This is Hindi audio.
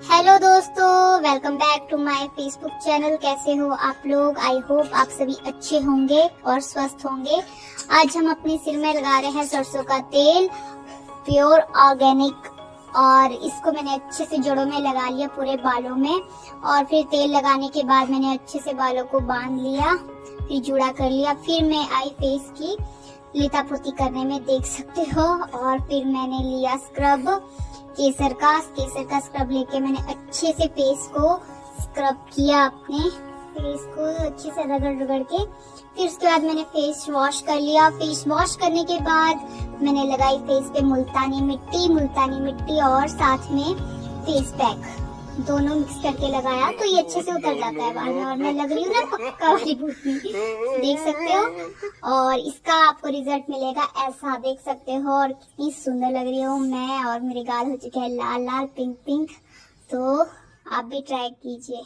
हेलो दोस्तों, welcome back to my Facebook channel. कैसे हो आप लोग? आई होप आप सभी अच्छे होंगे और स्वस्थ होंगे। आज हम अपने सिर में लगा रहे हैं सरसों का तेल, प्योर ऑर्गेनिक। और इसको मैंने अच्छे से जड़ों में लगा लिया, पूरे बालों में। और फिर तेल लगाने के बाद मैंने अच्छे से बालों को बांध लिया, फिर जुड़ा कर लिया। फिर मैं आई फेस की लितापोती करने में, देख सकते हो। और फिर मैंने लिया स्क्रब, केसर का स्क्रब लेके मैंने अच्छे से फेस को स्क्रब किया, अपने फेस को अच्छे से रगड़ रगड़ के। फिर उसके बाद मैंने फेस वॉश कर लिया। फेस वॉश करने के बाद मैंने लगाई फेस पे मुल्तानी मिट्टी और साथ में फेस पैक, दोनों मिक्स करके लगाया तो ये अच्छे से उतर जाता है बाल में। और मैं लग रही हूँ ना पक्का वाली भूतनी, देख सकते हो। और इसका आपको रिजल्ट मिलेगा ऐसा, देख सकते हो। और कितनी सुंदर लग रही हूँ मैं, और मेरे गाल हो चुके हैं लाल लाल पिंक पिंक। तो आप भी ट्राई कीजिए।